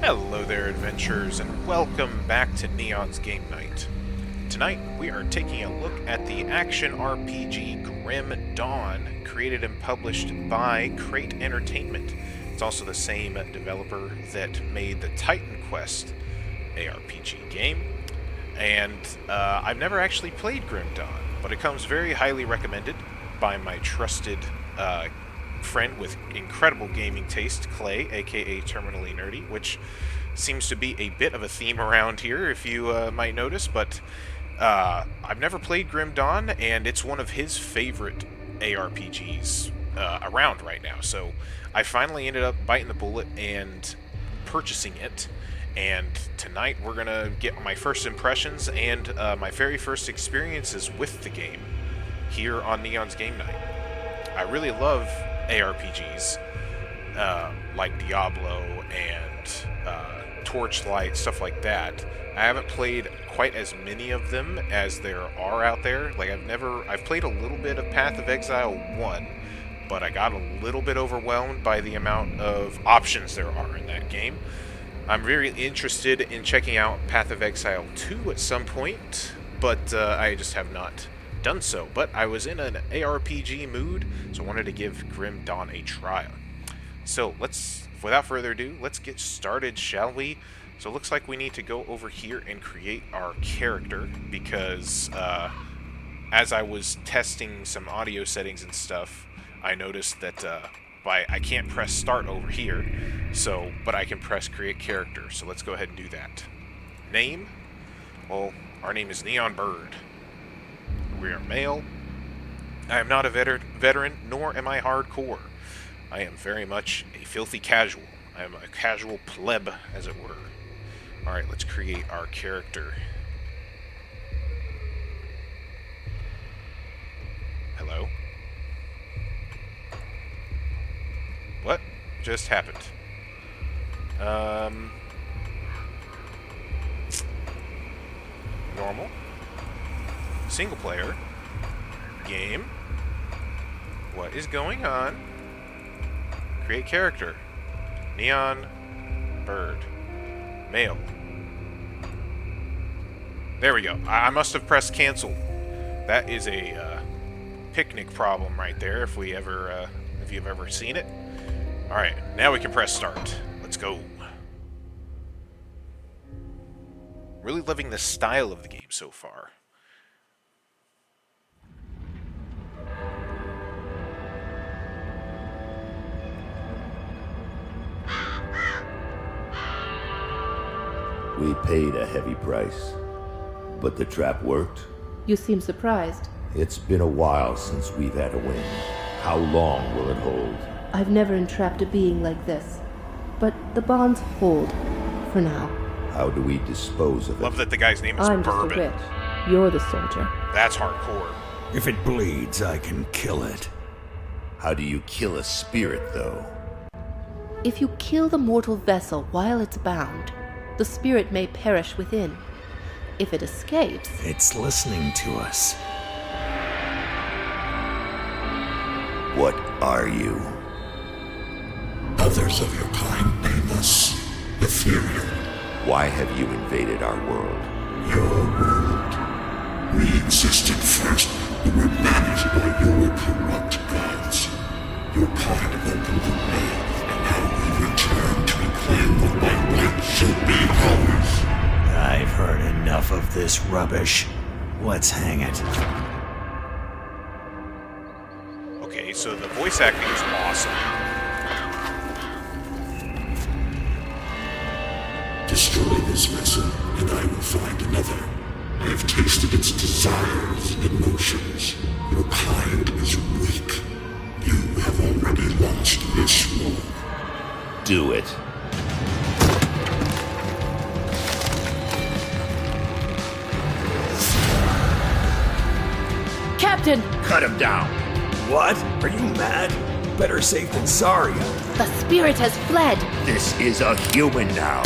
Hello there, adventurers, and welcome back to Neon's Game Night. Tonight, we are taking a look at the action RPG Grim Dawn, created and published by Crate Entertainment. It's also the same developer that made the Titan Quest ARPG game. And I've never actually played Grim Dawn, but it comes very highly recommended by my trusted friend with incredible gaming taste, Clay, aka Terminally Nerdy, which seems to be a bit of a theme around here, if you might notice, but I've never played Grim Dawn, and it's one of his favorite ARPGs around right now, so I finally ended up biting the bullet and purchasing it, and tonight we're gonna get my first impressions and my very first experiences with the game here on Neon's Game Night. I really love ARPGs, like Diablo and Torchlight, stuff like that. I haven't played quite as many of them as there are out there. Like, I've played a little bit of Path of Exile 1, but I got a little bit overwhelmed by the amount of options there are in that game. I'm very interested in checking out Path of Exile 2 at some point, but I just have not done so. But I was in an ARPG mood, so I wanted to give Grim Dawn a try. So without further ado, let's get started, shall we? So it looks like we need to go over here and create our character, because as I was testing some audio settings and stuff, I noticed that I can't press start over here, but I can press create character. So let's go ahead and do that. Name? Well, our name is Neon Bird. We are male. I am not a veteran, nor am I hardcore. I am very much a filthy casual. I am a casual pleb, as it were. Alright, let's create our character. Hello? What just happened? Normal. Single player. Game. What is going on? Create character. Neon Bird. Male. There we go. I must have pressed cancel. That is a picnic problem right there, if you've ever seen it. Alright, now we can press start. Let's go. Really loving the style of the game so far. We paid a heavy price, but the trap worked. You seem surprised. It's been a while since we've had a win. How long will it hold? I've never entrapped a being like this, but the bonds hold, for now. How do we dispose of it? Love that the guy's name is I'm Bourbon. just the witch. You're the soldier. That's hardcore. If it bleeds, I can kill it. How do you kill a spirit, though? If you kill the mortal vessel while it's bound, the spirit may perish within. If it escapes... It's listening to us. What are you? Others of your kind name us ethereal. Why have you invaded our world? Your world. We existed first, but were managed by your corrupt gods. Your part opened the way, and now we return to reclaim what by right should be ours. I've heard enough of this rubbish. Let's hang it. Okay, so the voice acting is awesome. Destroy this vessel, and I will find another. I have tasted its desires and emotions. Your kind is weak. You have already launched this war. Do it. Captain! Cut him down! What? Are you mad? Better safe than sorry. The spirit has fled! This is a human now!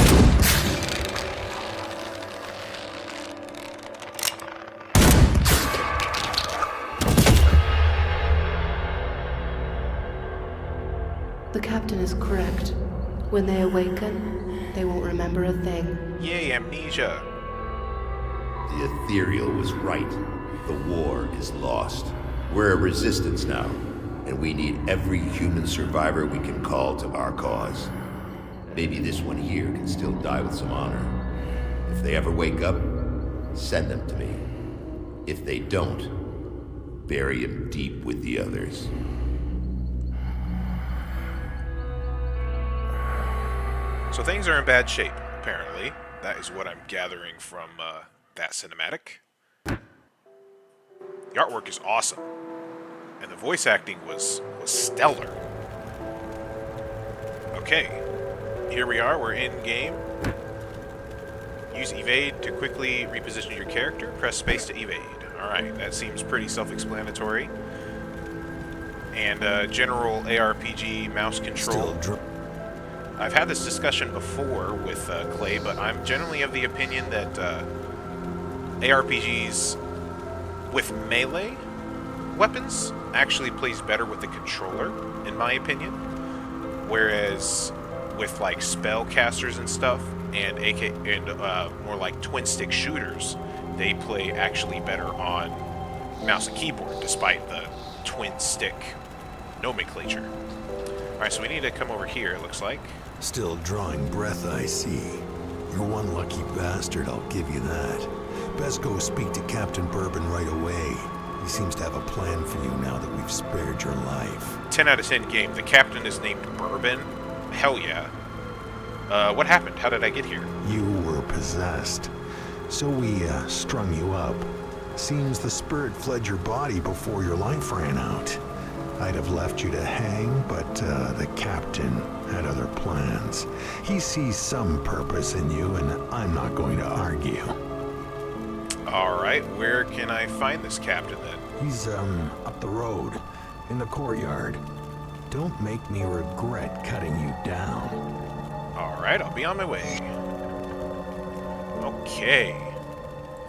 The captain is correct. When they awaken, they won't remember a thing. Yay, amnesia. The ethereal was right. The war is lost. We're a resistance now, and we need every human survivor we can call to our cause. Maybe this one here can still die with some honor. If they ever wake up, send them to me. If they don't, bury him deep with the others. So things are in bad shape, apparently. That is what I'm gathering from that cinematic. The artwork is awesome. And the voice acting was stellar. Okay. Here we are, we're in game. Use evade to quickly reposition your character. Press space to evade. Alright, that seems pretty self-explanatory. And general ARPG mouse control. I've had this discussion before with Clay, but I'm generally of the opinion that ARPGs with melee weapons actually plays better with the controller, in my opinion. Whereas with like spellcasters and stuff, and more like twin stick shooters, they play actually better on mouse and keyboard, despite the twin stick nomenclature. Alright, so we need to come over here, it looks like. Still drawing breath, I see. You're one lucky bastard, I'll give you that. Best go speak to Captain Bourbon right away. He seems to have a plan for you now that we've spared your life. 10 out of 10 game. The captain is named Bourbon. Hell yeah. What happened? How did I get here? You were possessed. So we strung you up. Seems the spirit fled your body before your life ran out. I'd have left you to hang, but the captain had other plans. He sees some purpose in you, and I'm not going to argue. Alright, where can I find this captain then? He's, up the road, in the courtyard. Don't make me regret cutting you down. Alright, I'll be on my way. Okay.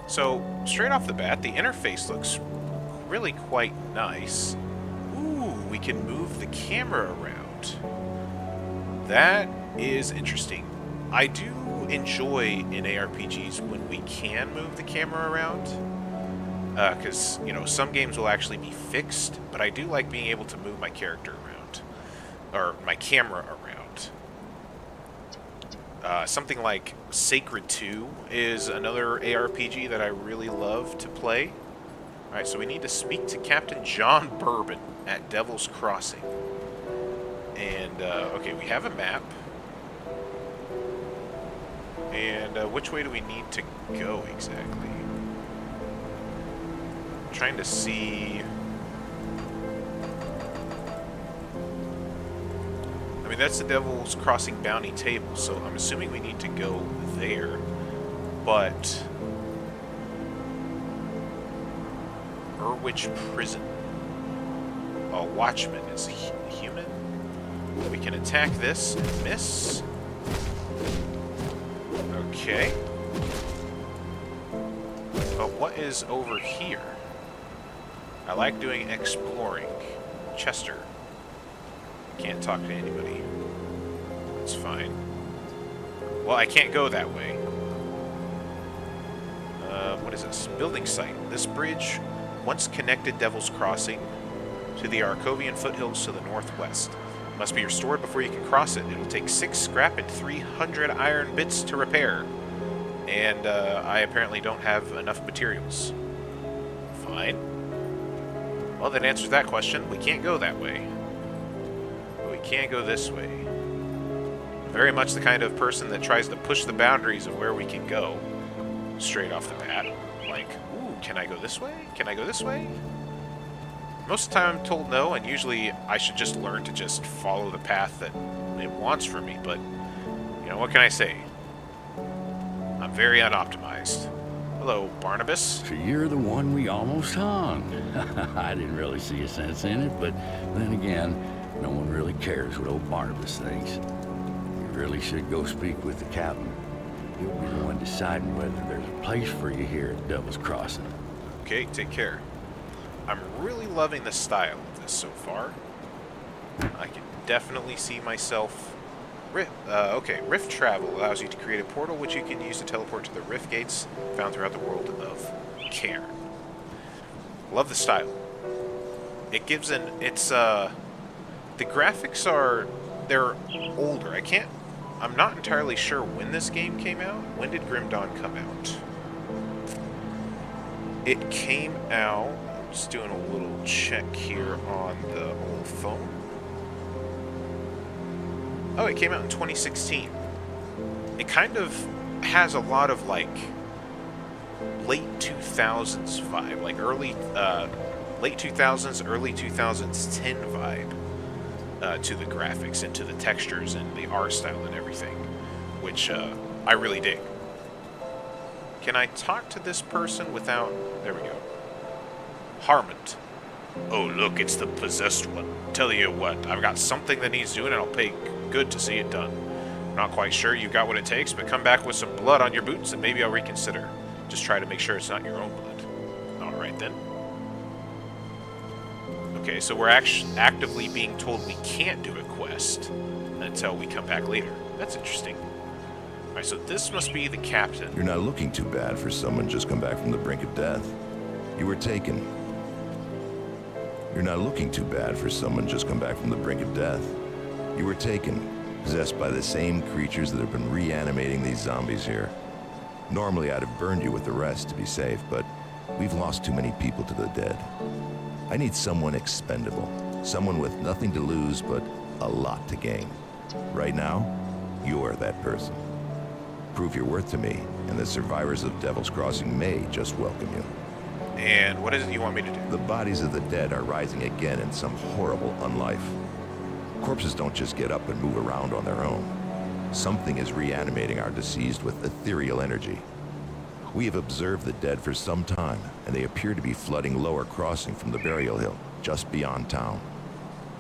So, straight off the bat, the interface looks really quite nice. Ooh, we can move the camera around. That is interesting. I do enjoy in ARPGs when we can move the camera around. Because, you know, some games will actually be fixed, but I do like being able to move my character around. Or my camera around. Something like Sacred 2 is another ARPG that I really love to play. Alright, so we need to speak to Captain John Bourbon at Devil's Crossing. And, okay, we have a map. And which way do we need to go exactly? I'm trying to see... I mean, that's the Devil's Crossing bounty table, so I'm assuming we need to go there. But... Which prison? A watchman is human. We can attack this and miss. Okay. But what is over here? I like doing exploring. Chester. Can't talk to anybody. That's fine. Well, I can't go that way. What is this? Building site. This bridge once connected Devil's Crossing to the Arcovian foothills to the northwest. Must be restored before you can cross it. It'll take 6 scrap and 300 iron bits to repair. And I apparently don't have enough materials. Fine. Well, that answers that question. We can't go that way. But we can go this way. Very much the kind of person that tries to push the boundaries of where we can go. Straight off the bat. Like, ooh, can I go this way? Can I go this way? Most of the time I'm told no, and usually I should just learn to just follow the path that it wants for me, but, you know, what can I say? I'm very unoptimized. Hello, Barnabas. So you're the one we almost hung. I didn't really see a sense in it, but then again, no one really cares what old Barnabas thinks. You really should go speak with the captain. He'll be the one deciding whether there's a place for you here at Devil's Crossing. Okay, take care. I'm really loving the style of this so far. I can definitely see myself... Rift Travel allows you to create a portal which you can use to teleport to the Rift Gates found throughout the world of Cairn. Love the style. It gives the graphics are... they're older. I'm not entirely sure when this game came out. When did Grim Dawn come out? It came out... I'm just doing a little check here on the old phone. Oh, it came out in 2016. It kind of has a lot of, like, late 2000s vibe. Like, late 2000s, early 2010 vibe to the graphics and to the textures and the art style and everything. Which, I really dig. Can I talk to this person without... There we go. Harmond. Oh, look, it's the possessed one. Tell you what, I've got something that needs doing and I'll pay good to see it done. Not quite sure you've got what it takes, but come back with some blood on your boots and maybe I'll reconsider. Just try to make sure it's not your own blood. Alright then. Okay, so we're actively being told we can't do a quest until we come back later. That's interesting. Alright, so this must be the captain. You're not looking too bad for someone just come back from the brink of death. You were taken. You're not looking too bad for someone just come back from the brink of death. You were taken, possessed by the same creatures that have been reanimating these zombies here. Normally I'd have burned you with the rest to be safe, but we've lost too many people to the dead. I need someone expendable, someone with nothing to lose but a lot to gain. Right now, you're that person. Prove your worth to me, and the survivors of Devil's Crossing may just welcome you. And what is it you want me to do? The bodies of the dead are rising again in some horrible unlife. Corpses don't just get up and move around on their own. Something is reanimating our deceased with ethereal energy. We have observed the dead for some time, and they appear to be flooding Lower Crossing from the Burial Hill, just beyond town.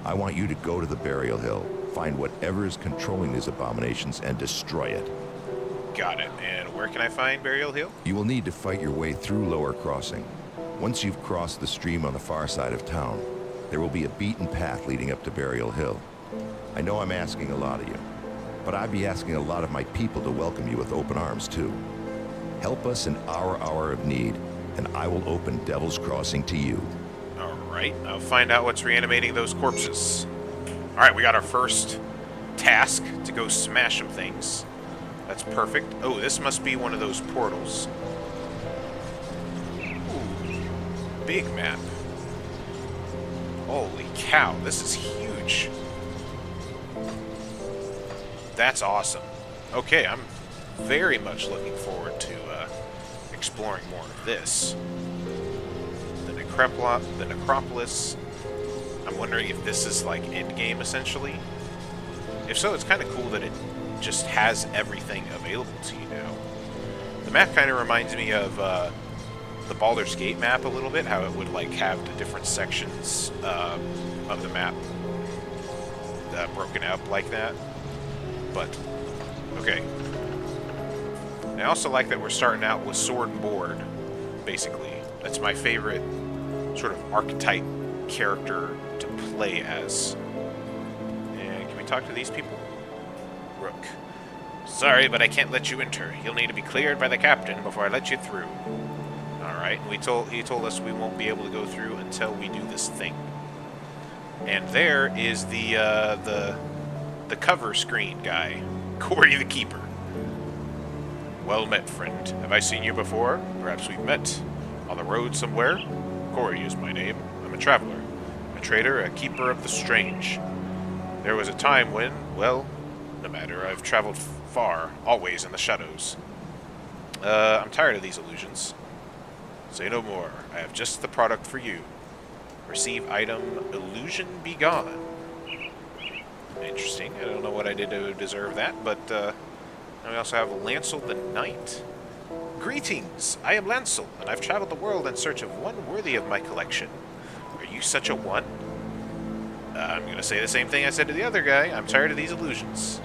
I want you to go to the Burial Hill, find whatever is controlling these abominations, and destroy it. Got it. And where can I find Burial Hill? You will need to fight your way through Lower Crossing. Once you've crossed the stream on the far side of town, there will be a beaten path leading up to Burial Hill. I know I'm asking a lot of you, but I'd be asking a lot of my people to welcome you with open arms, too. Help us in our hour of need, and I will open Devil's Crossing to you. Alright, I'll find out what's reanimating those corpses. Alright, we got our first task to go smash some things. That's perfect. Oh, this must be one of those portals. Ooh, big map. Holy cow, this is huge. That's awesome. Okay, I'm very much looking forward to exploring more of this. The Necropolis. I'm wondering if this is like endgame essentially. If so, it's kind of cool that it just has everything available to you now. The map kind of reminds me of the Baldur's Gate map a little bit, how it would like have the different sections of the map broken up like that. But, okay. And I also like that we're starting out with sword and board, basically. That's my favorite sort of archetype character to play as. And can we talk to these people? Rook. Sorry, but I can't let you enter. You'll need to be cleared by the captain before I let you through. Alright, he told us we won't be able to go through until we do this thing. And there is the cover screen guy, Corey the Keeper. Well met, friend. Have I seen you before? Perhaps we've met on the road somewhere? Corey is my name. I'm a traveler, a trader, a keeper of the strange. There was a time when, well, no matter, I've traveled far, always in the shadows. I'm tired of these illusions. Say no more. I have just the product for you. Receive item Illusion Be Gone. Interesting. I don't know what I did to deserve that, but we also have Lancel the Knight. Greetings! I am Lancel, and I've traveled the world in search of one worthy of my collection. Are you such a one? I'm gonna say the same thing I said to the other guy. I'm tired of these illusions.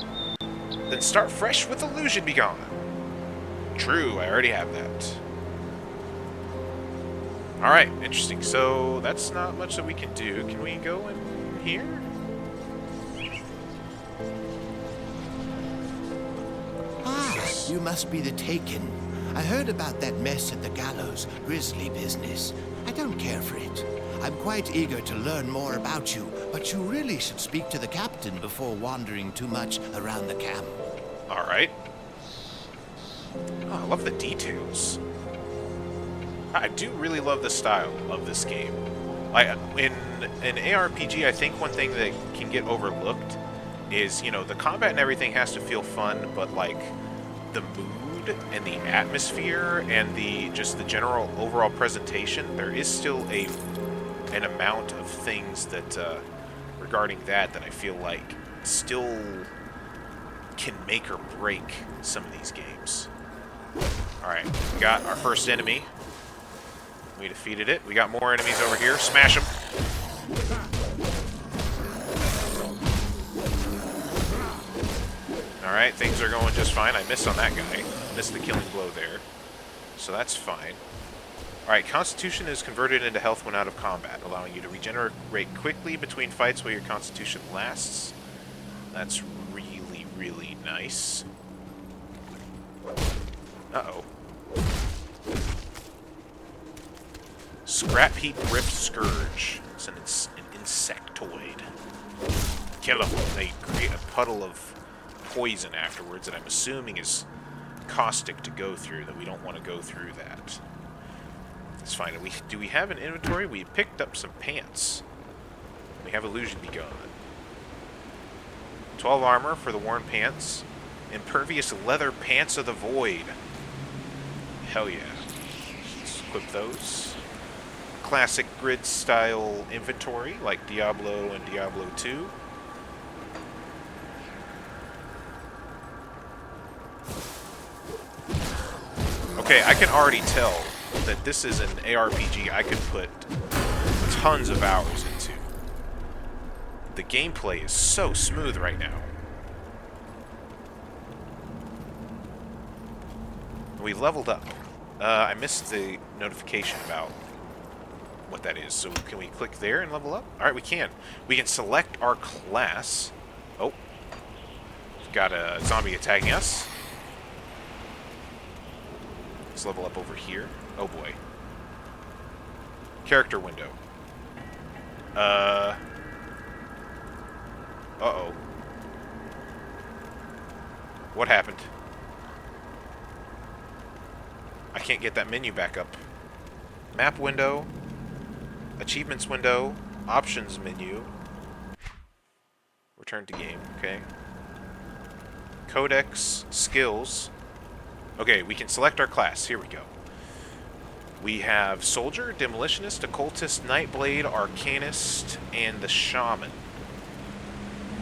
Then start fresh with Illusion Begone. True, I already have that. Alright, interesting. So, that's not much that we can do. Can we go in here? You must be the Taken. I heard about that mess at the gallows, grisly business. I don't care for it. I'm quite eager to learn more about you, but you really should speak to the captain before wandering too much around the camp. Alright. Oh, I love the details. I do really love the style of this game. In an ARPG, I think one thing that can get overlooked is, you know, the combat and everything has to feel fun, but like the mood and the atmosphere and the general overall presentation, there is still an amount of things that regarding that I feel like still can make or break some of these games. Alright, we got our first enemy. We defeated it. We got more enemies over here. Smash them. Alright, things are going just fine. I missed on that guy. Missed the killing blow there. So that's fine. Alright, Constitution is converted into health when out of combat, allowing you to regenerate quickly between fights while your Constitution lasts. That's really, really nice. Uh-oh. Scrap Heap Rift Scourge. It's an insectoid. Kill them. They create a puddle of poison afterwards that I'm assuming is caustic to go through, that we don't want to go through that. It's fine. Do we have an inventory? We picked up some pants. We have Illusion Begone. 12 armor for the worn pants. Impervious leather pants of the void. Hell yeah. Let's equip those. Classic grid style inventory like Diablo and Diablo 2. Okay, I can already tell that this is an ARPG I could put tons of hours into. The gameplay is so smooth right now. We leveled up. I missed the notification about what that is. So can we click there and level up? Alright, we can. We can select our class. Oh. We've got a zombie attacking us. Let's level up over here. Oh boy. Character window. Uh-oh. What happened? I can't get that menu back up. Map window. Achievements window. Options menu. Return to game. Okay. Codex. Skills. Okay, we can select our class. Here we go. We have Soldier, Demolitionist, Occultist, Nightblade, Arcanist, and the Shaman.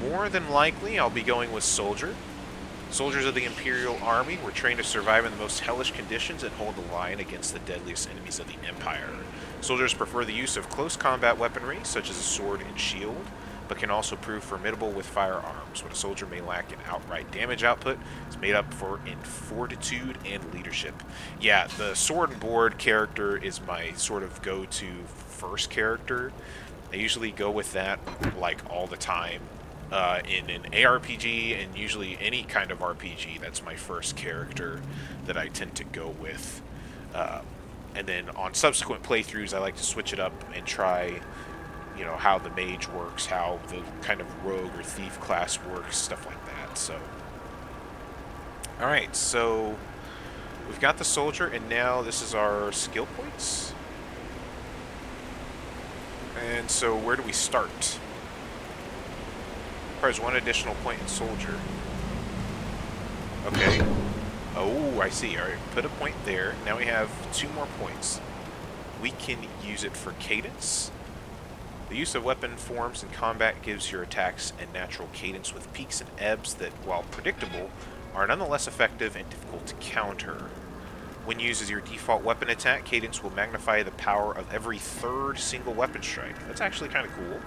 More than likely, I'll be going with Soldier. Soldiers of the Imperial Army were trained to survive in the most hellish conditions and hold the line against the deadliest enemies of the Empire. Soldiers prefer the use of close combat weaponry, such as a sword and shield, but can also prove formidable with firearms. What a soldier may lack in outright damage output is made up for in fortitude and leadership. Yeah, the sword and board character is my sort of go-to first character. I usually go with that like all the time. In an ARPG and usually any kind of RPG, that's my first character that I tend to go with. And then on subsequent playthroughs, I like to switch it up and try, you know, how the mage works, how the kind of rogue or thief class works, stuff like that. So, alright, so we've got the soldier, and now this is our skill points. And so where do we start? Requires 1 additional point in soldier. Okay. Oh, I see. Alright, put a point there. Now we have 2 more points. We can use it for cadence. The use of weapon forms in combat gives your attacks a natural cadence with peaks and ebbs that, while predictable, are nonetheless effective and difficult to counter. When used as your default weapon attack, Cadence will magnify the power of every third single weapon strike. That's actually kind of cool.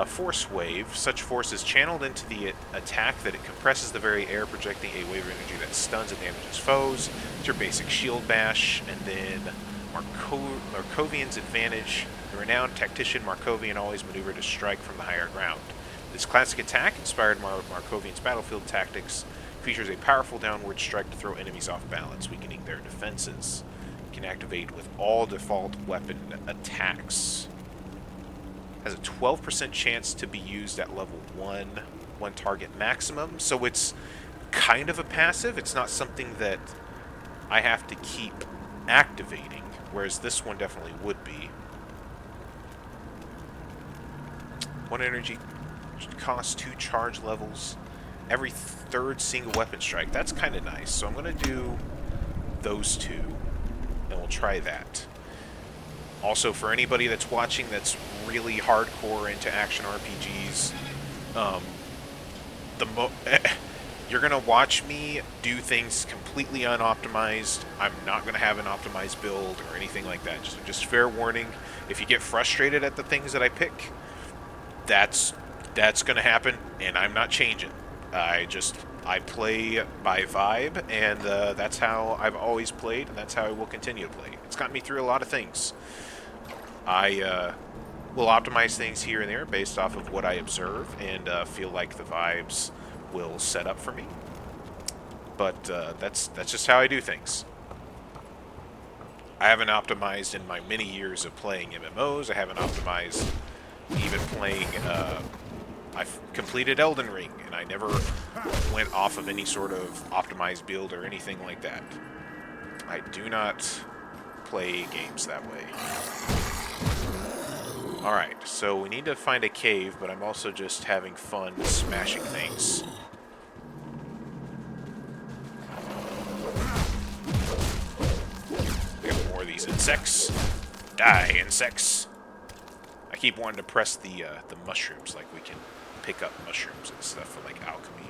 Force Wave. Such force is channeled into the attack that it compresses the very air, projecting a wave of energy that stuns and damages foes. It's your basic shield bash, and then Markovian's Advantage. The renowned tactician Markovian always maneuvered to strike from the higher ground. This classic attack, inspired Markovian's battlefield tactics, features a powerful downward strike to throw enemies off balance, weakening their defenses. It can activate with all default weapon attacks. Has a 12% chance to be used at level 1 target maximum, so it's kind of a passive. It's not something that I have to keep activating, whereas this one definitely would be. 1 energy costs 2 charge levels. Every third single weapon strike. That's kind of nice. So I'm going to do those 2, and we'll try that. Also, for anybody that's watching that's really hardcore into action RPGs, you're going to watch me do things completely unoptimized. I'm not going to have an optimized build or anything like that. Just fair warning. If you get frustrated at the things that I pick, that's going to happen, and I'm not changing. I play by vibe, and that's how I've always played, and that's how I will continue to play. It's got me through a lot of things. I will optimize things here and there based off of what I observe and feel like the vibes will set up for me. But that's just how I do things. I haven't optimized in my many years of playing MMOs. I haven't optimized even playing... I've completed Elden Ring, and I never went off of any sort of optimized build or anything like that. I do not play games that way. Alright, so we need to find a cave, but I'm also just having fun smashing things. We have more of these insects. Die, insects! I keep wanting to press the mushrooms, like we can pick up mushrooms and stuff for like alchemy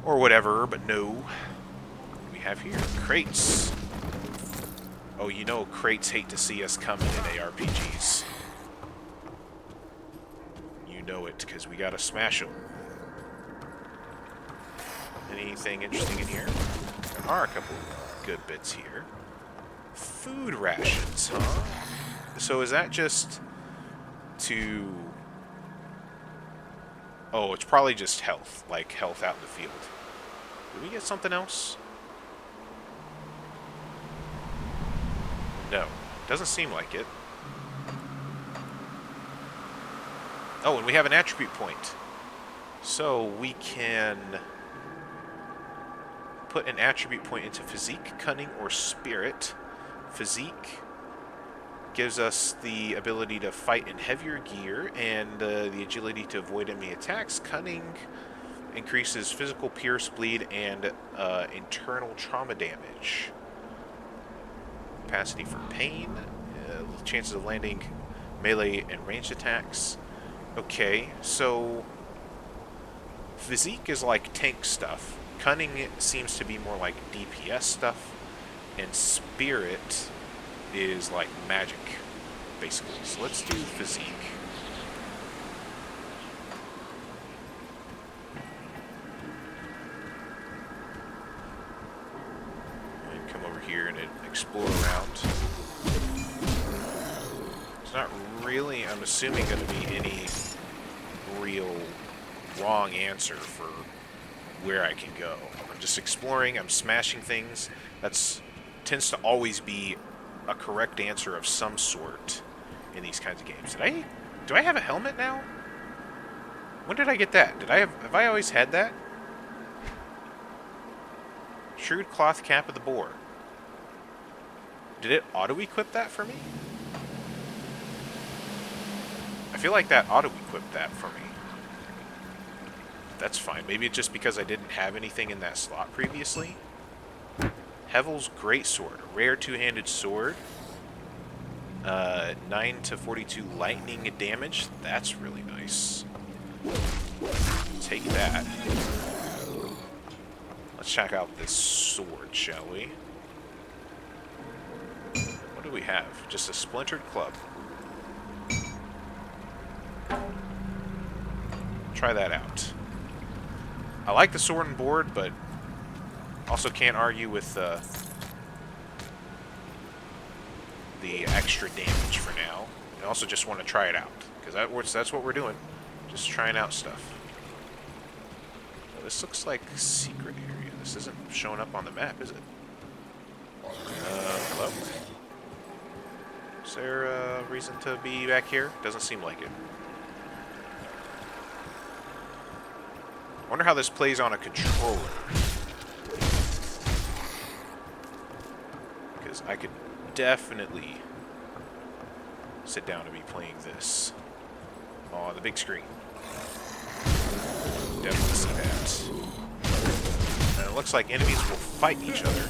or whatever, but no. What do we have here? Crates. Oh, you know crates hate to see us coming in ARPGs. You know it, because we gotta smash them. Anything interesting in here? There are a couple good bits here. Food rations, huh? So is that just to... Oh, it's probably just health, like health out in the field. Did we get something else? No, doesn't seem like it. Oh, and we have an attribute point. So we can put an attribute point into physique, cunning, or spirit. Physique gives us the ability to fight in heavier gear and the agility to avoid enemy attacks. Cunning increases physical pierce, bleed, and internal trauma damage. Capacity for pain, chances of landing melee and ranged attacks. Okay, so physique is like tank stuff. Cunning seems to be more like DPS stuff, and spirit is like magic, basically. So let's do physique. And come over here and explore around. It's not really, I'm assuming, going to be any real wrong answer for where I can go. I'm just exploring, I'm smashing things. That's tends to always be a correct answer of some sort in these kinds of games. Do I have a helmet now? When did I get that? Have I always had that? Shrewd cloth cap of the boar. Did it auto-equip that for me? I feel like that auto-equipped that for me. That's fine. Maybe it's just because I didn't have anything in that slot previously. Hevel's Greatsword, a rare two-handed sword. 9 to 42 lightning damage. That's really nice. Take that. Let's check out this sword, shall we? What do we have? Just a splintered club. Try that out. I like the sword and board, but also can't argue with the extra damage for now. I also just want to try it out, because that's what we're doing. Just trying out stuff. Well, this looks like a secret area. This isn't showing up on the map, is it? Hello? Is there a reason to be back here? Doesn't seem like it. Wonder how this plays on a controller. Because I could definitely sit down and be playing this on the big screen. Definitely see that. And it looks like enemies will fight each other.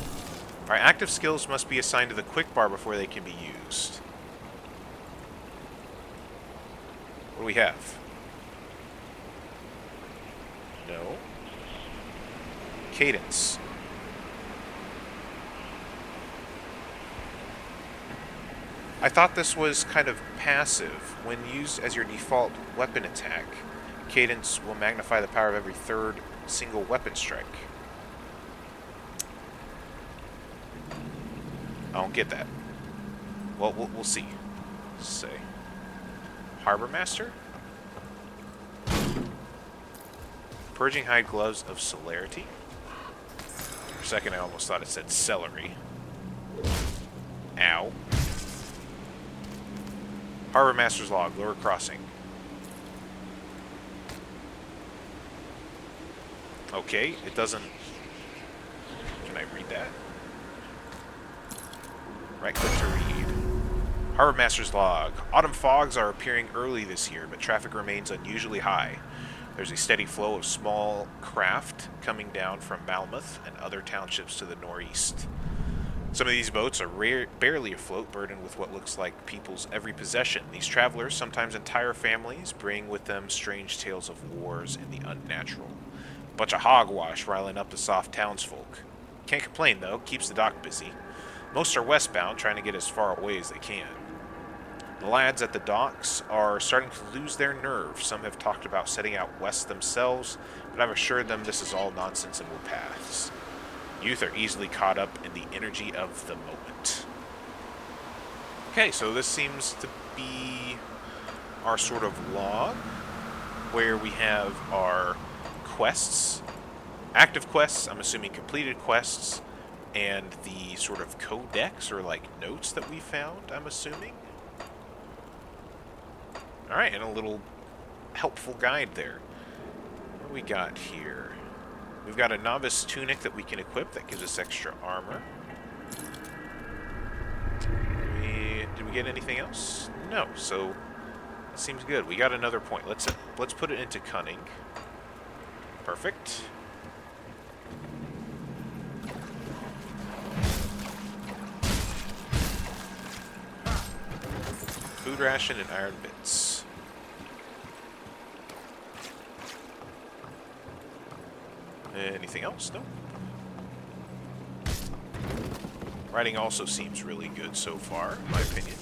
Alright, active skills must be assigned to the quick bar before they can be used. What do we have? No. Cadence. I thought this was kind of passive. When used as your default weapon attack, Cadence will magnify the power of every third single weapon strike. I don't get that. Well, we'll see. Let's say. Harbor Master? Purging Hide Gloves of Celerity. For a second I almost thought it said celery. Ow. Harbor Master's Log, Lower Crossing. Okay, it doesn't... Can I read that? Right click to read. Harbor Master's Log. Autumn fogs are appearing early this year, but traffic remains unusually high. There's a steady flow of small craft coming down from Malmouth and other townships to the northeast. Some of these boats are barely afloat, burdened with what looks like people's every possession. These travelers, sometimes entire families, bring with them strange tales of wars and the unnatural. A bunch of hogwash riling up the soft townsfolk. Can't complain, though. Keeps the dock busy. Most are westbound, trying to get as far away as they can. The lads at the docks are starting to lose their nerve. Some have talked about setting out west themselves, but I've assured them this is all nonsense and will pass. Youth are easily caught up in the energy of the moment. Okay, so this seems to be our sort of log, where we have our quests, active quests, I'm assuming completed quests, and the sort of codex, or like notes that we found, I'm assuming. Alright, and a little helpful guide there. What do we got here? We've got a novice tunic that we can equip that gives us extra armor. Did we get anything else? No, so that seems good. We got another point. Let's put it into cunning. Perfect. Food ration and iron bits. Anything else? No. Writing also seems really good so far, in my opinion.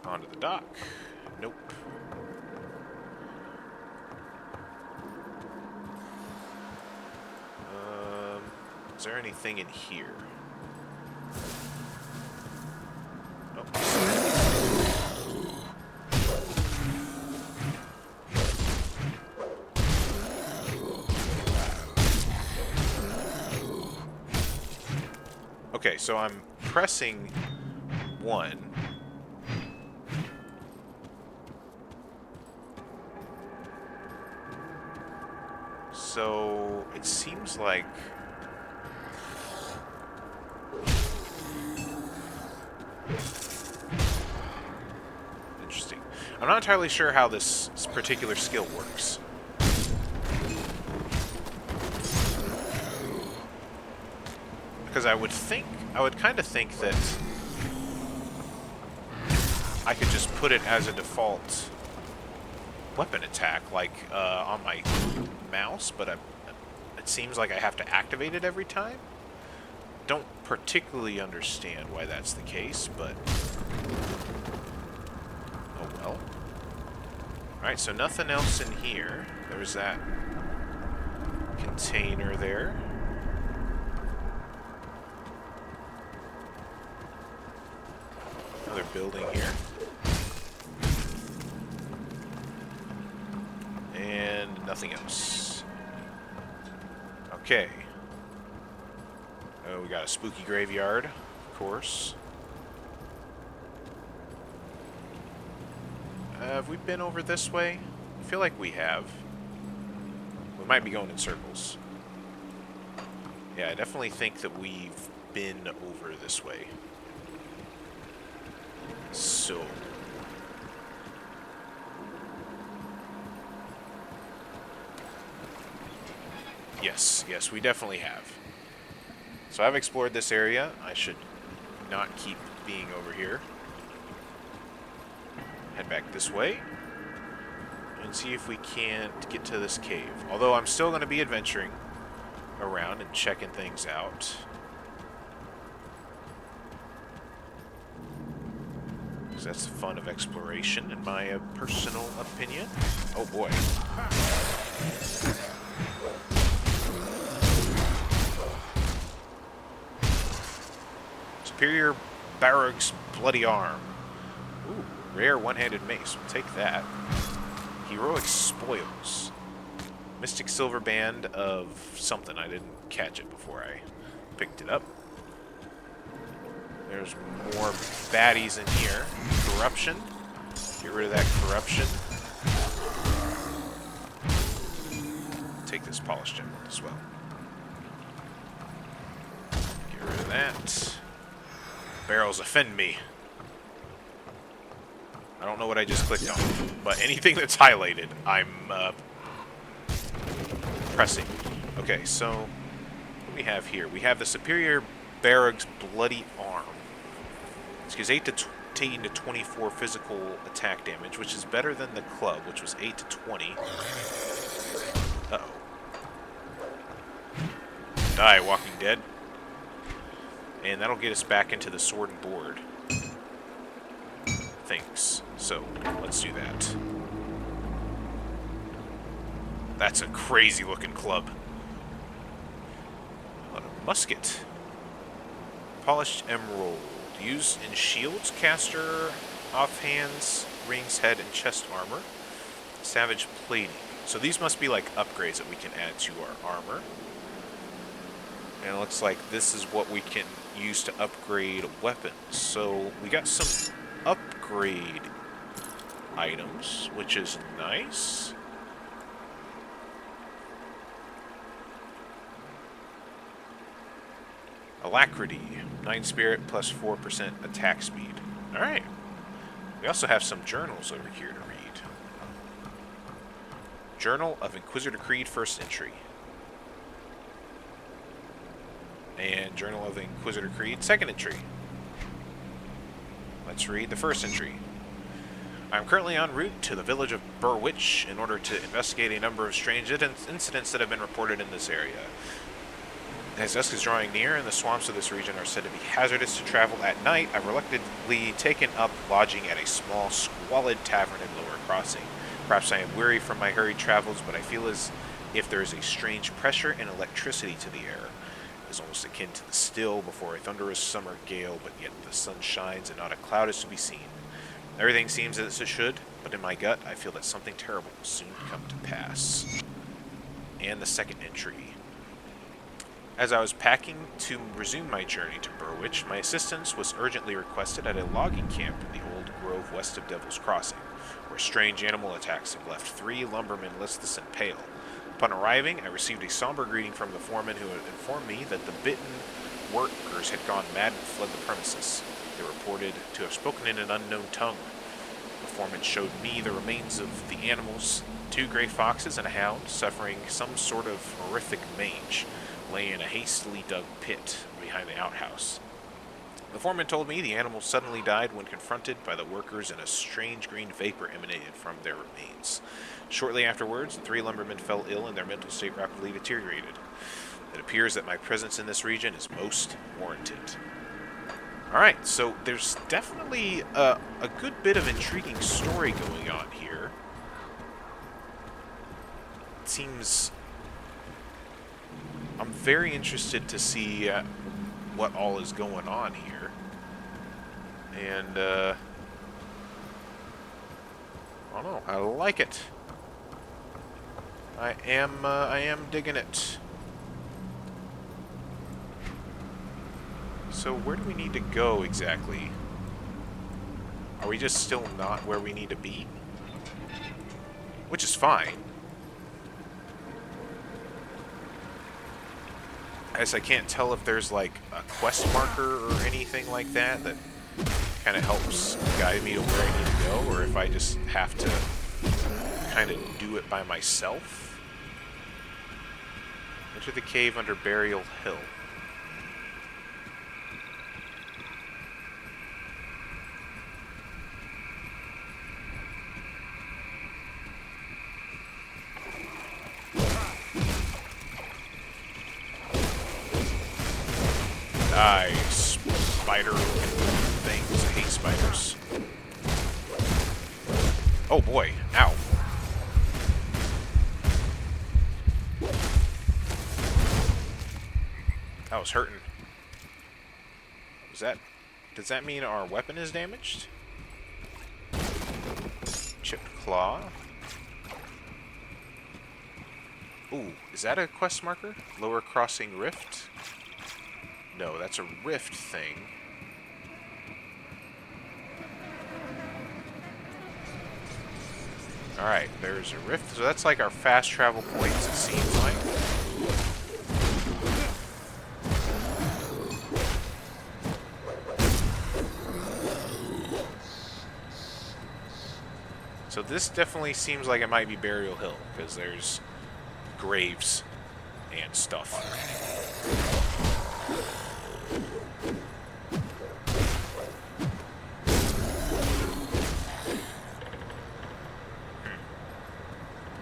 Onto the dock. Nope. Is there anything in here? Nope. Okay, so I'm pressing 1. So it seems like interesting. I'm not entirely sure how this particular skill works. Because I would kind of think that I could just put it as a default weapon attack, like on my mouse, but it seems like I have to activate it every time. Don't particularly understand why that's the case, but oh well. Alright, so nothing else in here. There's that container there. Another building here. And nothing else. Okay. Oh, we got a spooky graveyard, of course. Have we been over this way? I feel like we have. We might be going in circles. Yeah, I definitely think that we've been over this way. So... Yes, we definitely have. So I've explored this area. I should not keep being over here. Head back this way. And see if we can't get to this cave. Although I'm still going to be adventuring around and checking things out. Because that's the fun of exploration, in my personal opinion. Oh boy. Superior Barrag's Bloody Arm. Ooh, rare one-handed mace. We'll take that. Heroic Spoils. Mystic Silver Band of something. I didn't catch it before I picked it up. There's more baddies in here. Corruption. Get rid of that corruption. Take this polished emerald as well. Get rid of that. Barrels offend me. I don't know what I just clicked on, but anything that's highlighted, I'm pressing. Okay, so what do we have here? We have the Superior Barrag's Bloody Arm. This gives 18 to 24 physical attack damage, which is better than the club, which was 8 to 20. Uh-oh. Die, Walking Dead. And that'll get us back into the sword and board things. So, let's do that. That's a crazy looking club. A musket. Polished emerald. Used in shields, caster, offhands, rings, head, and chest armor. Savage plating. So these must be like upgrades that we can add to our armor. And it looks like this is what we can use to upgrade weapons. So we got some upgrade items, which is nice. Alacrity, 9 spirit plus 4% attack speed. Alright. We also have some journals over here to read. Journal of Inquisitor Creed, first entry. And Journal of Inquisitor Creed, second entry. Let's read the first entry. I'm currently en route to the village of Burwich in order to investigate a number of strange incidents that have been reported in this area. As dusk is drawing near and the swamps of this region are said to be hazardous to travel at night, I've reluctantly taken up lodging at a small, squalid tavern in Lower Crossing. Perhaps I am weary from my hurried travels, but I feel as if there is a strange pressure and electricity to the air. It is almost akin to the still before a thunderous summer gale, but yet the sun shines and not a cloud is to be seen. Everything seems as it should, but in my gut I feel that something terrible will soon come to pass. And the second entry. As I was packing to resume my journey to Burwich, my assistance was urgently requested at a logging camp in the old grove west of Devil's Crossing, where strange animal attacks have left 3 lumbermen listless and pale. Upon arriving, I received a somber greeting from the foreman who had informed me that the bitten workers had gone mad and fled the premises. They were reported to have spoken in an unknown tongue. The foreman showed me the remains of the animals, 2 gray foxes and a hound, suffering some sort of horrific mange, lay in a hastily dug pit behind the outhouse. The foreman told me the animals suddenly died when confronted by the workers and a strange green vapor emanated from their remains. Shortly afterwards, the 3 lumbermen fell ill and their mental state rapidly deteriorated. It appears that my presence in this region is most warranted. Alright, so there's definitely a good bit of intriguing story going on here. It seems... I'm very interested to see what all is going on here. And, I don't know, I like it. I am digging it. So where do we need to go exactly? Are we just still not where we need to be? Which is fine. As I can't tell if there's like a quest marker or anything like that that kind of helps guide me to where I need to go, or if I just have to kind of do it by myself. Enter the cave under Burial Hill. Die, spider things. I hate spiders. Oh boy, ow. That was hurting. Does that mean our weapon is damaged? Chipped claw. Ooh, is that a quest marker? Lower crossing rift? No, that's a rift thing. Alright, there's a rift. So that's like our fast travel points, it seems like. So this definitely seems like it might be Burial Hill, because there's graves and stuff.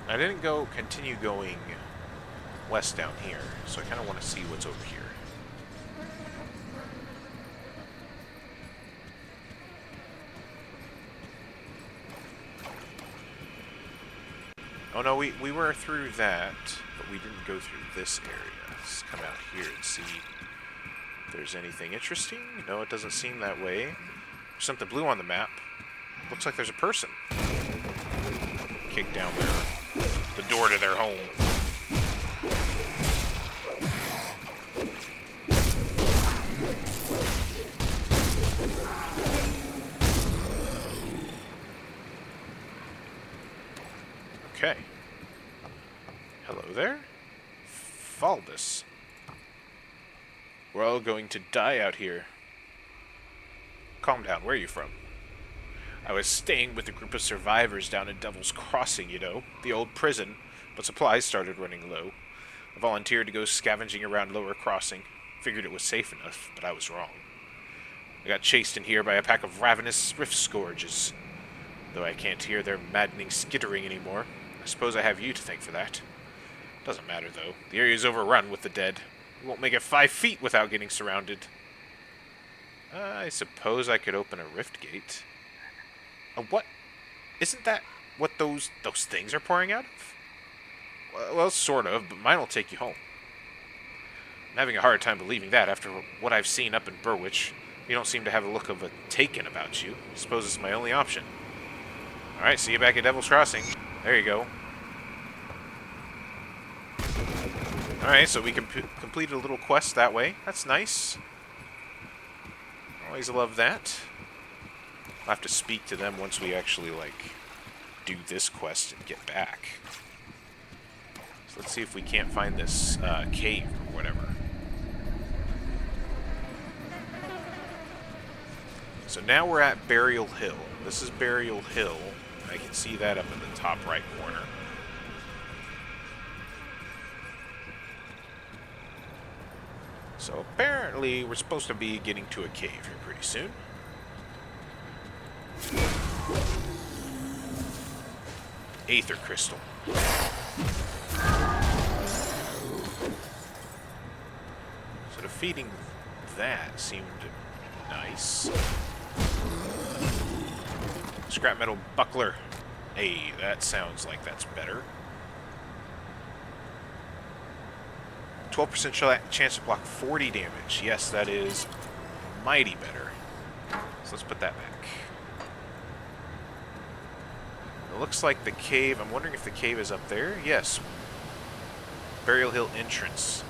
I didn't continue going west down here, so I kind of want to see what's over here. Oh no, we were through that, but we didn't go through this area. Let's come out here and see if there's anything interesting. No, it doesn't seem that way. There's something blue on the map. Looks like there's a person. Kick down the door to their home. Okay. Hello there. Faldus. We're all going to die out here. Calm down. Where are you from? I was staying with a group of survivors down at Devil's Crossing, you know, the old prison, but supplies started running low. I volunteered to go scavenging around Lower Crossing. Figured it was safe enough, but I was wrong. I got chased in here by a pack of ravenous rift scourges. Though I can't hear their maddening skittering anymore. I suppose I have you to thank for that. Doesn't matter, though. The area's overrun with the dead. We won't make it 5 feet without getting surrounded. I suppose I could open a rift gate. What? Isn't that what those things are pouring out of? Well, sort of, but mine'll take you home. I'm having a hard time believing that after what I've seen up in Burwich. You don't seem to have a look of a taken about you. I suppose it's my only option. Alright, see you back at Devil's Crossing. There you go. Alright, so we completed a little quest that way. That's nice. Always love that. I'll have to speak to them once we actually, like, do this quest and get back. So let's see if we can't find this cave or whatever. So now we're at Burial Hill. This is Burial Hill. I can see that up in the top right corner. So apparently we're supposed to be getting to a cave here pretty soon. Aether crystal. So defeating that seemed nice. Scrap metal buckler. Hey, that sounds like that's better. 12% chance to block 40 damage. Yes, that is mighty better. So let's put that back. It looks like the cave, I'm wondering if the cave is up there. Yes. Burial Hill entrance.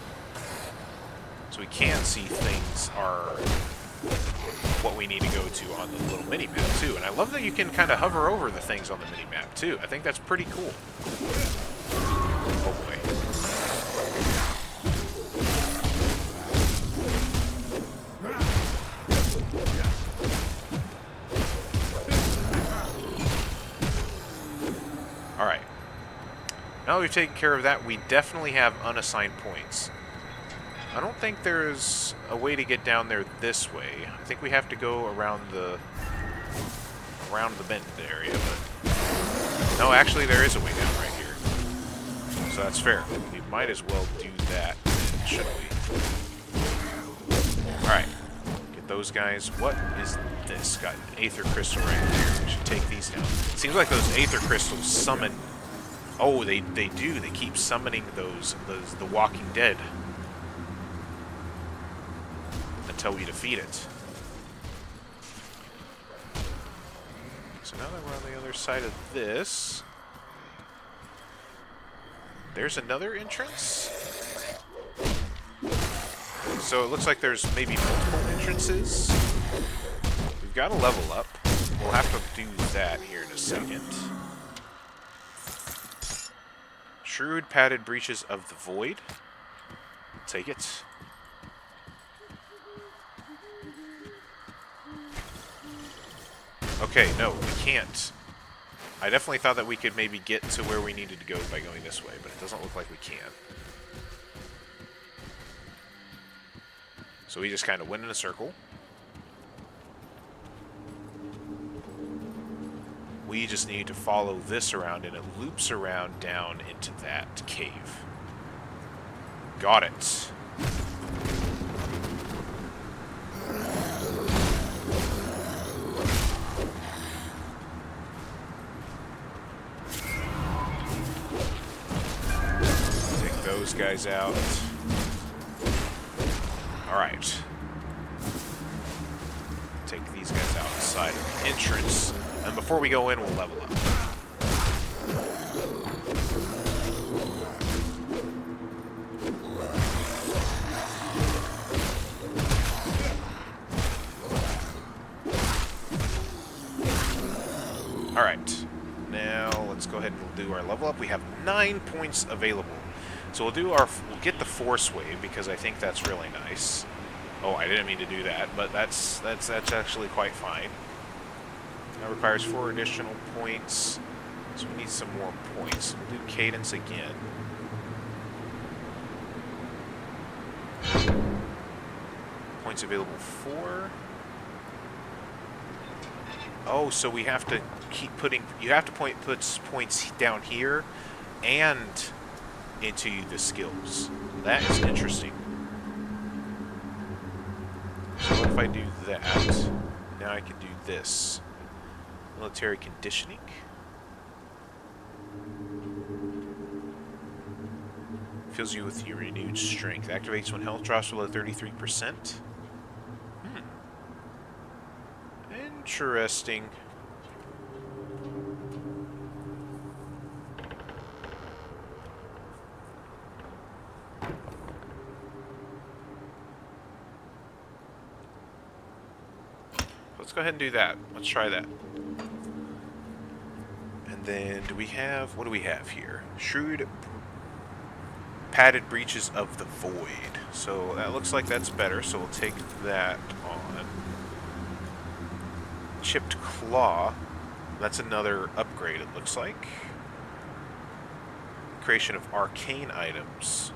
So we can see things are what we need to go to on the little mini-map too. And I love that you can kind of hover over the things on the mini-map too. I think that's pretty cool. Oh boy. Alright. Now that we've taken care of that, we definitely have unassigned points. I don't think there's a way to get down there this way. I think we have to go around the bend area, but no, actually there is a way down right here. So that's fair. We might as well do that, shouldn't we? Alright. Get those guys. What is this? Got an Aether crystal right here. We should take these down. Seems like those Aether crystals summon... Oh, they do. They keep summoning the Walking Dead. Until we defeat it. So now that we're on the other side of this, there's another entrance. So it looks like there's maybe multiple entrances. We've got to level up. We'll have to do that here in a second. Shrewd padded breaches of the void. Take it. Okay, no, we can't. I definitely thought that we could maybe get to where we needed to go by going this way, but it doesn't look like we can. So we just kind of went in a circle. We just need to follow this around, and it loops around down into that cave. Got it. Those guys out. Alright. Take these guys outside of the entrance. And before we go in, we'll level up. Alright. Now, let's go ahead and do our level up. We have 9 points available. So we'll get the force wave because I think that's really nice. Oh, I didn't mean to do that, but that's actually quite fine. That requires 4 additional points, so we need some more points. We'll do cadence again. Points available 4. Oh, so we have to keep putting. You have to put points down here, and into the skills. That is interesting. So what if I do that? Now I can do this. Military conditioning. Fills you with your renewed strength. Activates when health drops below 33%. Interesting. Let's go ahead and do that. Let's try that. And then do we have... What do we have here? Shrewd padded breaches of the void. So that looks like that's better, so we'll take that on. Chipped claw. That's another upgrade, it looks like. Creation of arcane items.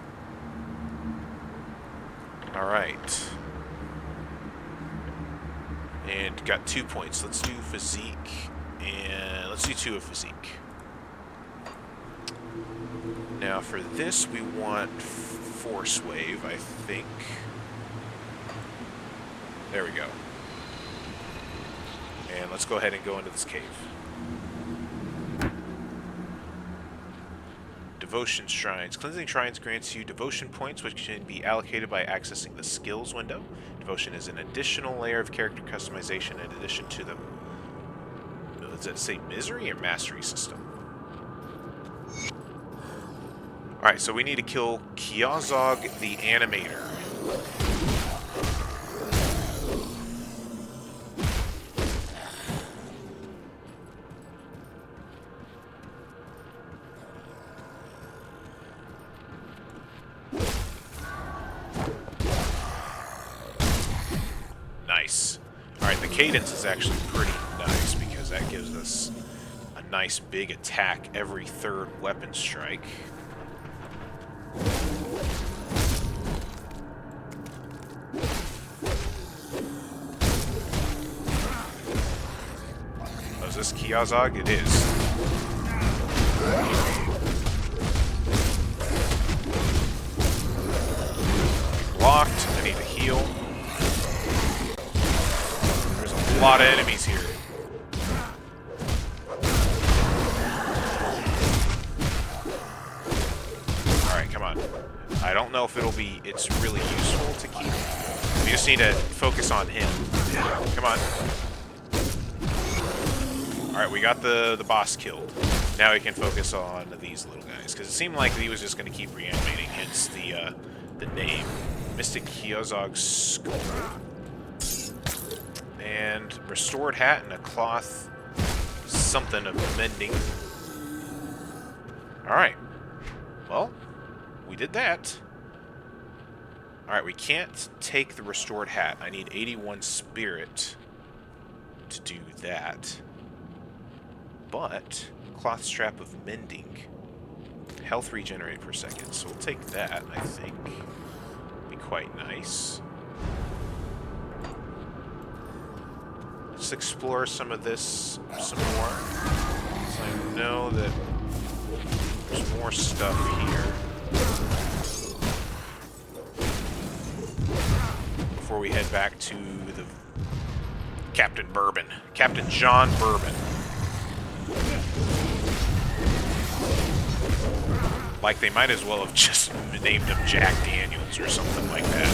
Alright. And got 2 points. Let's do physique. And let's do 2 of physique. Now for this, we want force wave, I think. There we go. And let's go ahead and go into this cave. Devotion Shrines. Cleansing Shrines grants you devotion points, which can be allocated by accessing the skills window. Devotion is an additional layer of character customization in addition to the... Does it say misery or mastery system? Alright, so we need to kill Kiazog the Animator. Nice. Alright, the cadence is actually pretty nice because that gives us a nice big attack every third weapon strike. Oh, is this Kiazog? It is. Blocked. I need to heal. There's a lot of enemies here. Alright, come on. I don't know if it's really useful to keep. We just need to focus on him. Come on. Alright, we got the boss killed. Now we can focus on these little guys. Because it seemed like he was just going to keep reanimating, hence the name. Mystic Kiazog Skull. And restored hat and a cloth something of mending. Alright. Well, we did that. Alright, we can't take the restored hat. I need 81 spirit to do that. But, cloth strap of mending. Health regenerated per second. So we'll take that, I think. Be quite nice. Let's explore some of this some more. So I know that there's more stuff here. Before we head back to the Captain Bourbon. Captain John Bourbon. Like they might as well have just named him Jack Daniels or something like that.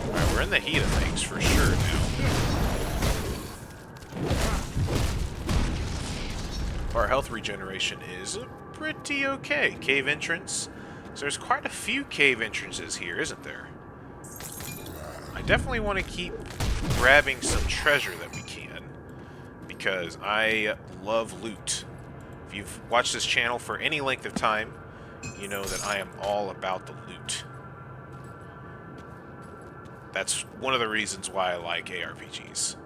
Alright, we're in the heat of things for sure now. Our health regeneration is pretty okay. Cave entrance. So there's quite a few cave entrances here, isn't there? I definitely want to keep grabbing some treasure that we can, because I love loot. If you've watched this channel for any length of time, you know that I am all about the loot. That's one of the reasons why I like ARPGs.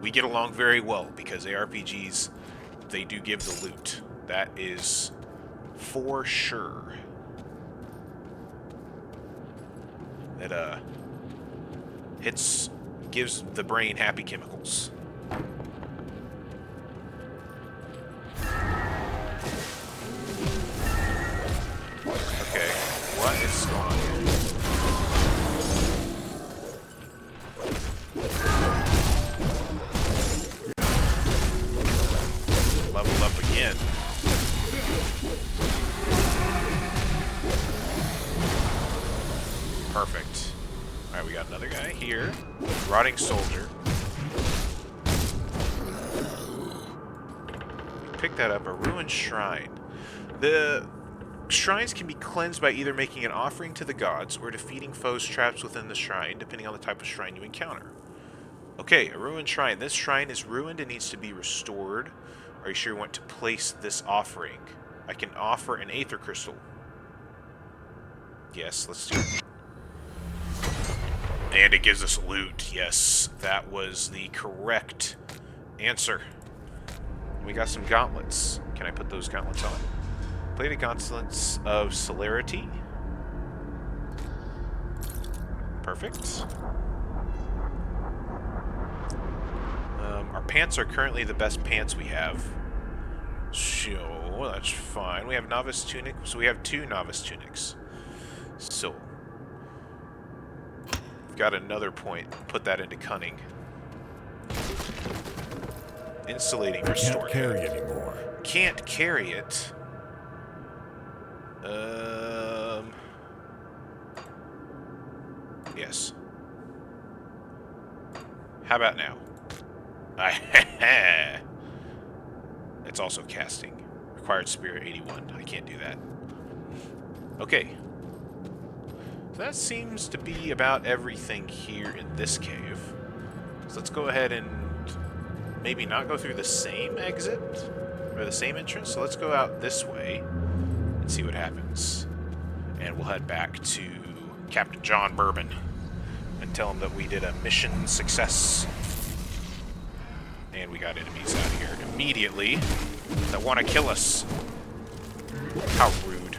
We get along very well because ARPGs, they do give the loot. That is for sure. That gives the brain happy chemicals. Okay, what is going on here? Level up again. Perfect. Alright, we got another guy here. Rotting soldier. Pick that up. A ruined shrine. The shrines can be cleansed by either making an offering to the gods or defeating foes trapped within the shrine, depending on the type of shrine you encounter. Okay, a ruined shrine. This shrine is ruined and needs to be restored. Are you sure you want to place this offering? I can offer an aether crystal. Yes, let's do it. And it gives us loot. Yes, that was the correct answer. We got some gauntlets. Can I put those gauntlets on? Plated gauntlets of celerity. Perfect. Our pants are currently the best pants we have. So, that's fine. We have novice tunic, so we have 2 novice tunics. So, we've got another point. Put that into cunning. Insulating restore. Can't carry anymore. Can't carry it. Yes. How about now? It's also casting. Required spirit 81. I can't do that. Okay. So that seems to be about everything here in this cave. So let's go ahead and maybe not go through the same exit or the same entrance. So let's go out this way and see what happens. And we'll head back to Captain John Bourbon and tell him that we did a mission success. And we got enemies out here immediately that want to kill us. How rude.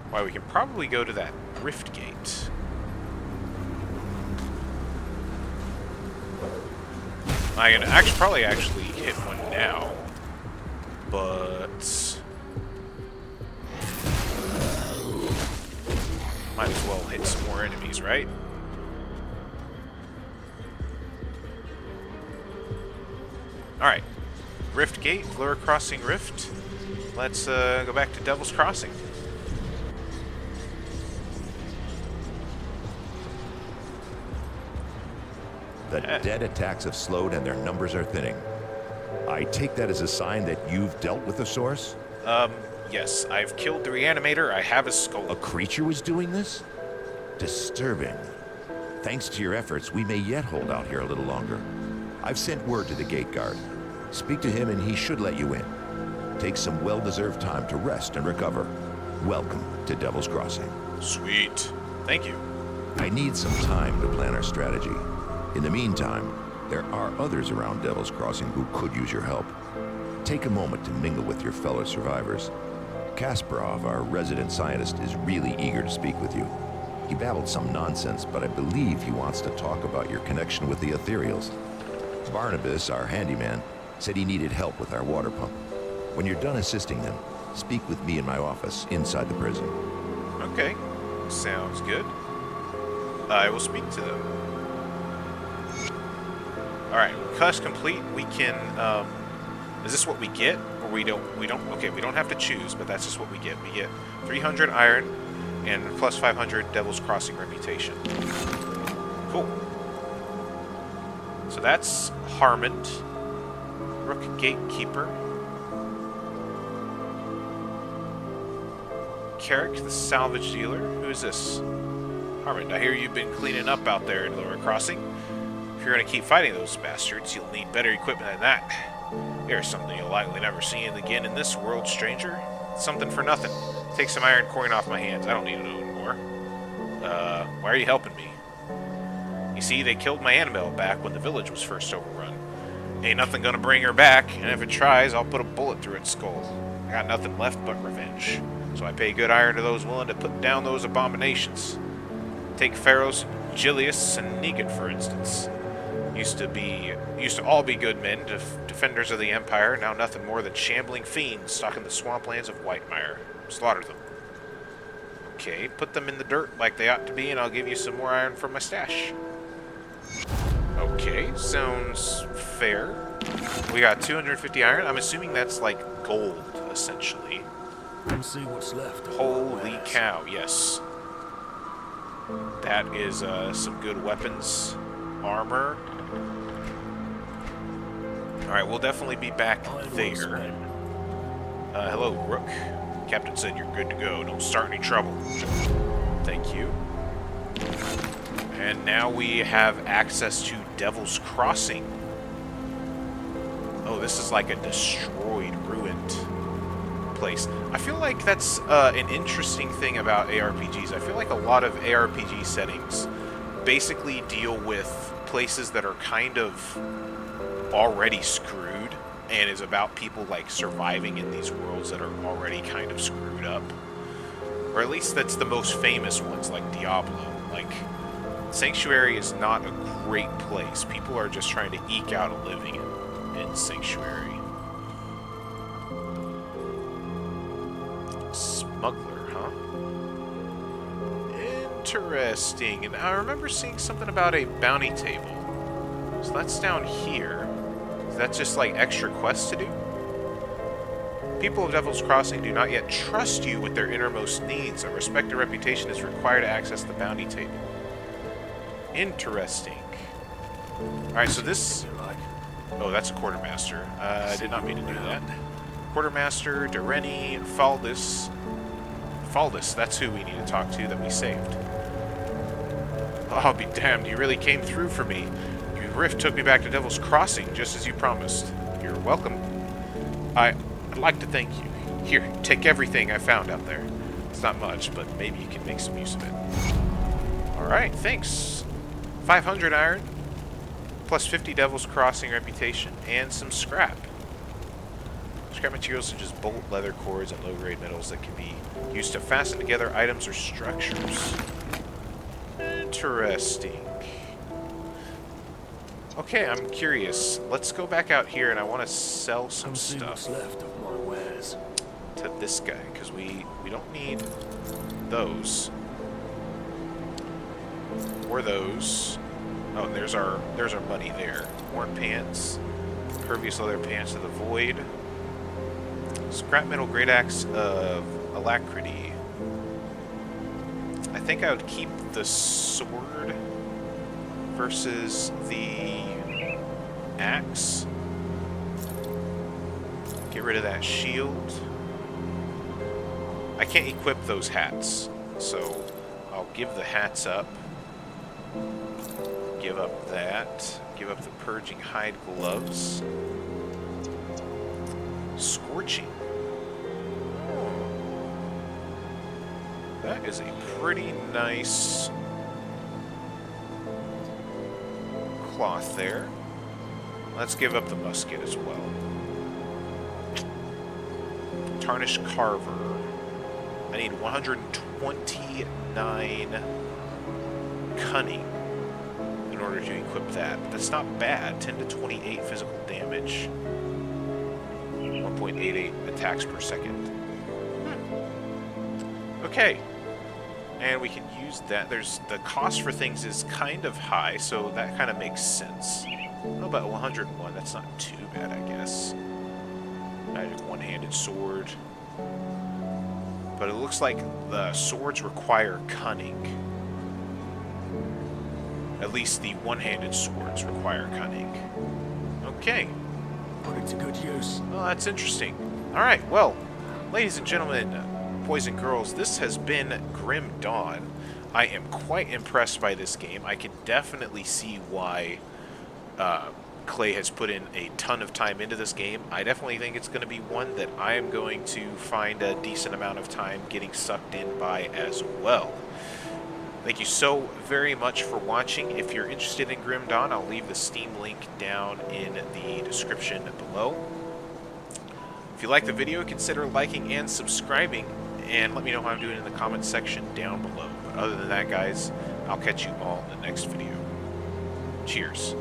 Why, we can probably go to that rift gate. I can probably hit one now, but might as well hit some more enemies, right? Alright. Rift Gate, Fleur Crossing Rift. Let's go back to Devil's Crossing. The dead attacks have slowed and their numbers are thinning. I take that as a sign that you've dealt with the source? Yes. I've killed the reanimator. I have his skull. A creature was doing this? Disturbing. Thanks to your efforts, we may yet hold out here a little longer. I've sent word to the gate guard. Speak to him and he should let you in. Take some well-deserved time to rest and recover. Welcome to Devil's Crossing. Sweet. Thank you. I need some time to plan our strategy. In the meantime, there are others around Devil's Crossing who could use your help. Take a moment to mingle with your fellow survivors. Kasparov, our resident scientist, is really eager to speak with you. He babbled some nonsense, but I believe he wants to talk about your connection with the Ethereals. Barnabas, our handyman, said he needed help with our water pump. When you're done assisting them, speak with me in my office inside the prison. Okay. Sounds good. I will speak to them. Alright, quest complete. We can, is this what we get? Or we don't, okay, we don't have to choose, but that's just what we get. We get 300 iron and plus 500 Devil's Crossing reputation. Cool. So that's Harmond. Rook Gatekeeper. Carrick, the salvage dealer. Who is this? Harmond, I hear you've been cleaning up out there in Lower Crossing. If you're going to keep fighting those bastards, you'll need better equipment than that. Here's something you'll likely never see again in this world, stranger. Something for nothing. Take some iron coin off my hands. I don't need it anymore. Why are you helping me? You see, they killed my Annabelle back when the village was first overrun. Ain't nothing gonna bring her back, and if it tries, I'll put a bullet through its skull. I got nothing left but revenge. So I pay good iron to those willing to put down those abominations. Take Pharos, Gilius, and Negan, for instance. Used to all be good men, defenders of the Empire, now nothing more than shambling fiends stalking the swamplands of Whitemire. Slaughter them. Okay, put them in the dirt like they ought to be, and I'll give you some more iron from my stash. Okay, sounds fair. We got 250 iron. I'm assuming that's like gold, essentially. We'll see what's left. Holy cow, yes. That is some good weapons. Armor. Alright, we'll definitely be back there. Hello, Rook. Captain said you're good to go. Don't start any trouble. Thank you. And now we have access to Devil's Crossing. Oh, this is like a destroyed, ruined place. I feel like that's an interesting thing about ARPGs. I feel like a lot of ARPG settings basically deal with places that are kind of already screwed, and is about people like surviving in these worlds that are already kind of screwed up. Or at least that's the most famous ones, like Diablo. Like, Sanctuary is not a great place. People are just trying to eke out a living in Sanctuary. Smuggler, huh? Interesting. And I remember seeing something about a bounty table. So that's down here. Is that just like extra quests to do? People of Devil's Crossing do not yet trust you with their innermost needs. A respected reputation is required to access the bounty table. Interesting. Alright, so this... Oh, that's a quartermaster. I did not mean to do that. Quartermaster, Dureni, Faldus. Faldus, that's who we need to talk to that we saved. Oh, I'll be damned, you really came through for me. Your rift took me back to Devil's Crossing, just as you promised. You're welcome. I'd like to thank you. Here, take everything I found out there. It's not much, but maybe you can make some use of it. Alright, thanks. 500 iron, plus 50 Devil's Crossing reputation, and some scrap. Scrap materials are just bolt, leather cords, and low-grade metals that can be used to fasten together items or structures. Interesting. Okay, I'm curious. Let's go back out here, and I want to sell some stuff left of my wares. to this guy, because we don't need those. Or those. Oh, and there's our money there. Worn pants, pervious leather pants to the void, scrap metal great axe of alacrity. I think I would keep the sword versus the axe. Get rid of that shield. I can't equip those hats, so I'll give the hats up. Give up that. Give up the purging hide gloves. Scorching. That is a pretty nice cloth there. Let's give up the musket as well. Tarnished Carver. I need 129 cunning in order to equip that. But that's not bad. 10 to 28 physical damage. 1.88 attacks per second. Okay. And we can use that. The cost for things is kind of high, so that kind of makes sense. How about 101? That's not too bad, I guess. Magic one-handed sword. But it looks like the swords require cunning. At least the one-handed swords require cunning. Okay. Put it to good use. Well, that's interesting. Alright, well, ladies and gentlemen, boys and girls, this has been Grim Dawn. I am quite impressed by this game. I can definitely see why Clay has put in a ton of time into this game. I definitely think it's going to be one that I am going to find a decent amount of time getting sucked in by as well. Thank you so very much for watching. If you're interested in Grim Dawn, I'll leave the Steam link down in the description below. If you like the video, consider liking and subscribing, and let me know how I'm doing in the comments section down below. But other than that, guys, I'll catch you all in the next video. Cheers.